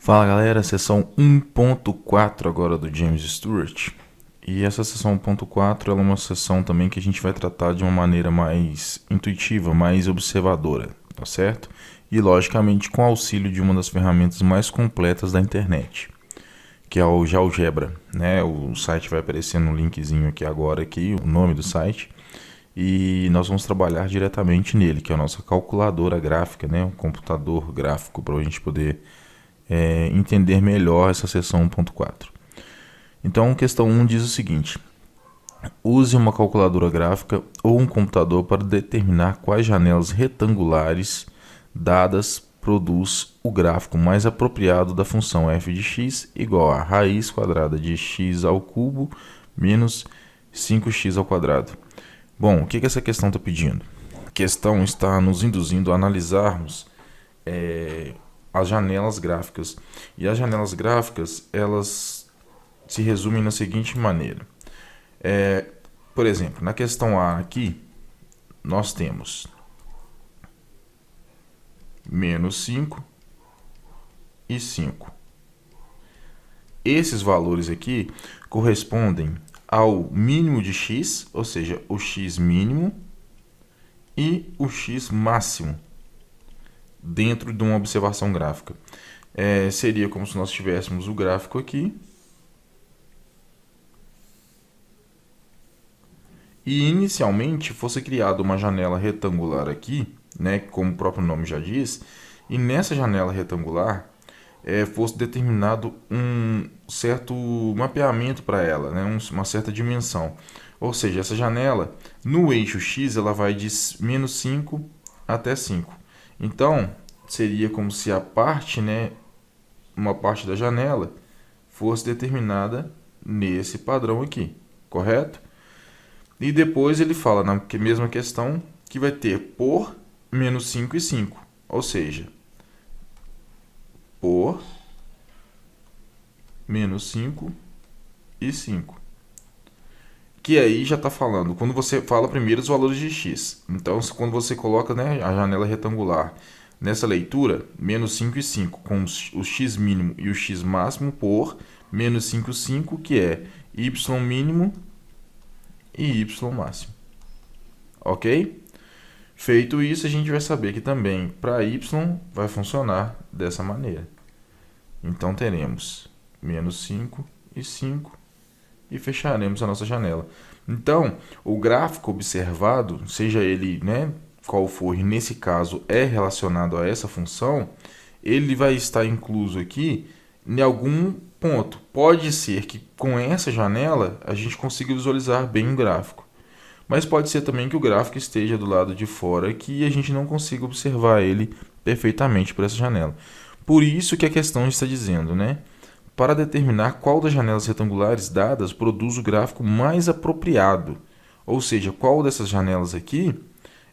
Fala galera, sessão 1.4 agora do James Stewart. E essa sessão 1.4 ela é uma sessão também que a gente vai tratar de uma maneira mais intuitiva, mais observadora, tá certo? E logicamente com auxílio de uma das ferramentas mais completas da internet, que é o GeoGebra, né? O site vai aparecer no linkzinho aqui agora, aqui, o nome do site. E nós vamos trabalhar diretamente nele, que é a nossa calculadora gráfica, né? Um computador gráfico para a gente poder entender melhor essa seção 1.4. Então, questão 1 diz o seguinte: use uma calculadora gráfica ou um computador para determinar quais janelas retangulares dadas produz o gráfico mais apropriado da função f de x igual a raiz quadrada de x ao cubo menos 5x ao quadrado. Bom, o que essa questão está pedindo? A questão está nos induzindo a analisarmos as janelas gráficas. E as janelas gráficas, elas se resumem na seguinte maneira. Por exemplo, na questão A aqui, nós temos menos 5 e 5. Esses valores aqui correspondem ao mínimo de x, ou seja, o x mínimo e o x máximo dentro de uma observação gráfica. Seria como se nós tivéssemos o gráfico aqui e inicialmente fosse criada uma janela retangular aqui, né, como o próprio nome já diz, e nessa janela retangular fosse determinado um certo mapeamento para ela, né, uma certa dimensão. Ou seja, essa janela, no eixo x, ela vai de menos 5 até 5. Então, seria como se a parte, né, uma parte da janela fosse determinada nesse padrão aqui, correto? E depois ele fala na mesma questão que vai ter por menos 5 e 5, ou seja, por menos 5 e 5. Que aí já está falando, quando você fala primeiro os valores de x. Então, quando você coloca, né, a janela retangular nessa leitura, menos 5 e 5, com o x mínimo e o x máximo por menos 5 e 5, que é y mínimo e y máximo. Ok? Feito isso, a gente vai saber que também para y vai funcionar dessa maneira. Então, teremos menos 5 e 5 e fecharemos a nossa janela. Então, o gráfico observado, seja ele, né, qual for, nesse caso é relacionado a essa função, ele vai estar incluso aqui em algum ponto. Pode ser que com essa janela a gente consiga visualizar bem o gráfico. Mas pode ser também que o gráfico esteja do lado de fora aqui e a gente não consiga observar ele perfeitamente por essa janela. Por isso que a questão está dizendo, né? Para determinar qual das janelas retangulares dadas produz o gráfico mais apropriado. Ou seja, qual dessas janelas aqui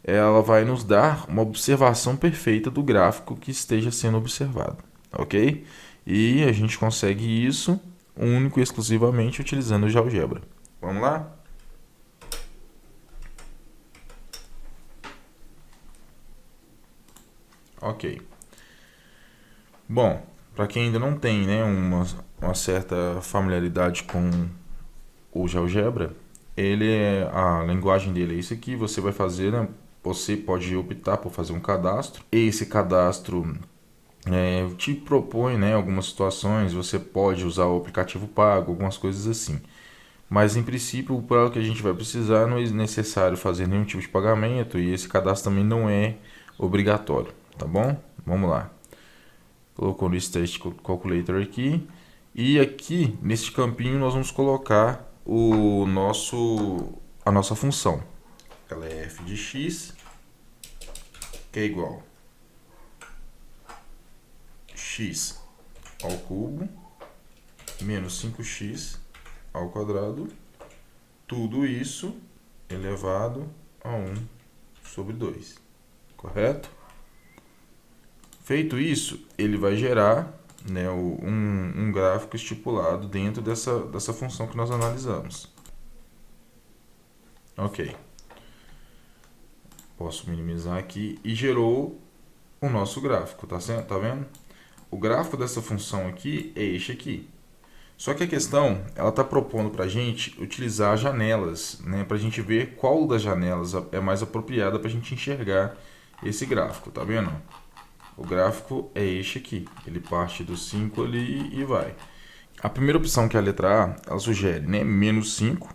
ela vai nos dar uma observação perfeita do gráfico que esteja sendo observado. Ok? E a gente consegue isso único e exclusivamente utilizando o GeoGebra. Vamos lá? Ok. Bom, para quem ainda não tem, né, uma certa familiaridade com o GeoGebra, a linguagem dele é isso aqui. Você vai fazer, né, você pode optar por fazer um cadastro. Esse cadastro te propõe, né, algumas situações. Você pode usar o aplicativo pago, algumas coisas assim. Mas em princípio, para o que a gente vai precisar, não é necessário fazer nenhum tipo de pagamento e esse cadastro também não é obrigatório, tá bom? Vamos lá. Colocou no State Calculator aqui. E aqui, neste campinho, nós vamos colocar a nossa função. Ela é f de x, que é igual x ao cubo menos 5x ao quadrado. Tudo isso elevado a 1 sobre 2. Correto? Feito isso, ele vai gerar, né, um gráfico estipulado dentro dessa função que nós analisamos. Ok. Posso minimizar aqui e gerou o nosso gráfico, tá vendo? o gráfico dessa função aqui é este aqui. Só que a questão, ela está propondo para a gente utilizar janelas, né, para a gente ver qual das janelas é mais apropriada para a gente enxergar esse gráfico, tá vendo? O gráfico é este aqui, ele parte do 5 ali e vai. A primeira opção, que é a letra A, ela sugere, né, menos 5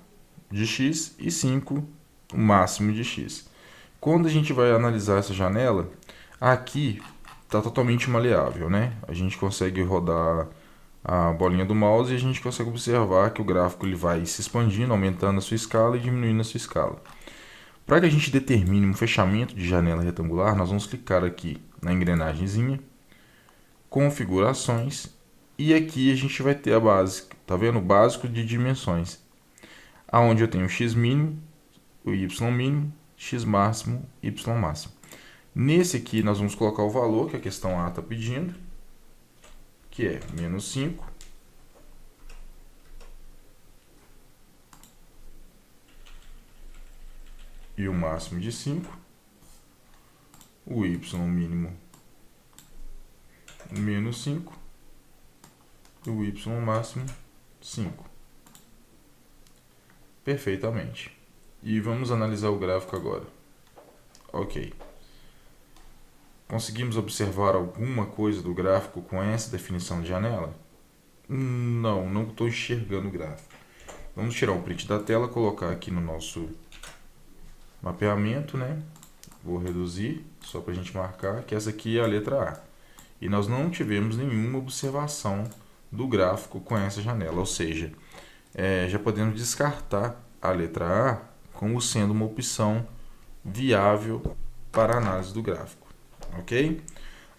de x e 5 o máximo de x. Quando a gente vai analisar essa janela, aqui está totalmente maleável, né? A gente consegue rodar a bolinha do mouse e a gente consegue observar que o gráfico ele vai se expandindo, aumentando a sua escala e diminuindo a sua escala. Para que a gente determine um fechamento de janela retangular, nós vamos clicar aqui na engrenagemzinha, configurações, e aqui a gente vai ter a base, tá vendo? O básico de dimensões, aonde eu tenho o x mínimo, o y mínimo, x máximo, y máximo. Nesse aqui nós vamos colocar o valor que a questão A está pedindo, que é menos 5. E o máximo de 5. O y mínimo menos 5. E o y máximo 5. Perfeitamente. E vamos analisar o gráfico agora. Ok. Conseguimos observar alguma coisa do gráfico com essa definição de janela? Não estou enxergando o gráfico. Vamos tirar um print da tela, colocar aqui no nosso mapeamento, né? Vou reduzir, só para a gente marcar que essa aqui é a letra A. E nós não tivemos nenhuma observação do gráfico com essa janela, ou seja, já podemos descartar a letra A como sendo uma opção viável para a análise do gráfico. Ok?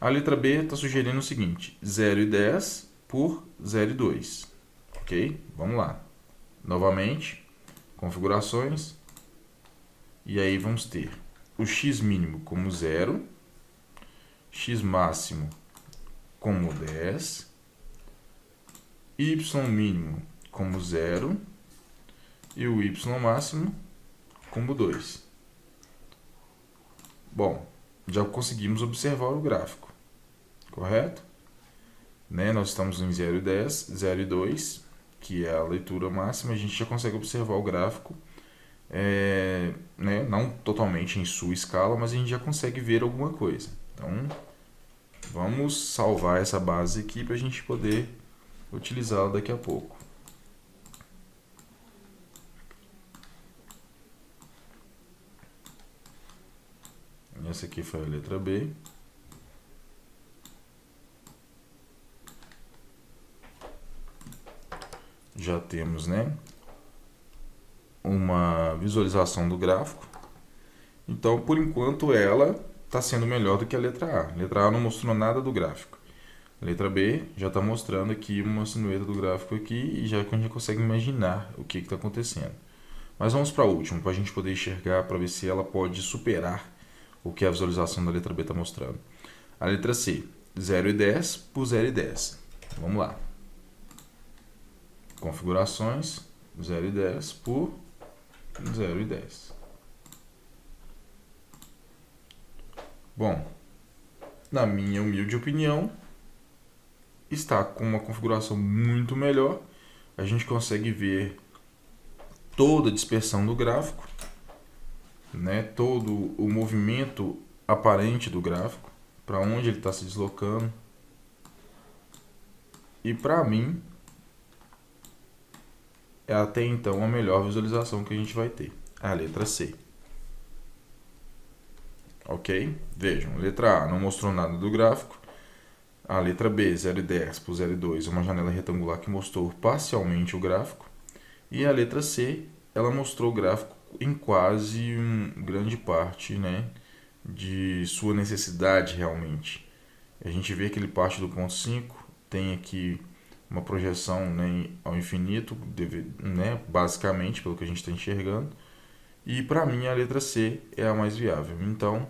A letra B está sugerindo o seguinte, 0,10 por 0,2. Ok? Vamos lá. Novamente, configurações. E aí vamos ter o x mínimo como 0, x máximo como 10, y mínimo como 0 e o y máximo como 2. Bom, já conseguimos observar o gráfico, correto? Né? Nós estamos em 0,10, 0,2, que é a leitura máxima, a gente já consegue observar o gráfico, né? Não totalmente em sua escala, mas a gente já consegue ver alguma coisa. Então, vamos salvar essa base aqui para a gente poder utilizá-la daqui a pouco. Essa aqui foi a letra B. Já temos, né, uma visualização do gráfico. Então, por enquanto, ela está sendo melhor do que a letra A. A letra A não mostrou nada do gráfico. A letra B já está mostrando aqui uma silhueta do gráfico aqui e já que a gente consegue imaginar o que está acontecendo. Mas vamos para a última, para a gente poder enxergar, para ver se ela pode superar o que a visualização da letra B está mostrando. A letra C, 0,10 por 0,10. Vamos lá. Configurações, 0,10 por 0,10. Bom, na minha humilde opinião, está com uma configuração muito melhor. A gente consegue ver toda a dispersão do gráfico, né? Todo o movimento aparente do gráfico, para onde ele está se deslocando. E para mim, é até então a melhor visualização que a gente vai ter, a letra C. Ok? Vejam, a letra A não mostrou nada do gráfico. A letra B, 0,10 por 0,2, é uma janela retangular que mostrou parcialmente o gráfico. E a letra C, ela mostrou o gráfico em quase grande parte, né, de sua necessidade realmente. A gente vê que ele parte do ponto 5, tem aqui uma projeção, né, ao infinito, né, basicamente, pelo que a gente está enxergando. E para mim a letra C é a mais viável. Então,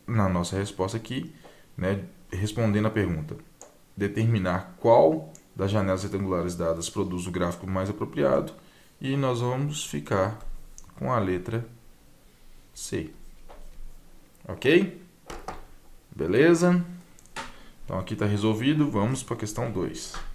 na nossa resposta aqui, né, respondendo a pergunta, determinar qual das janelas retangulares dadas produz o gráfico mais apropriado, e nós vamos ficar com a letra C. Ok? Beleza? Então aqui está resolvido, vamos para a questão 2.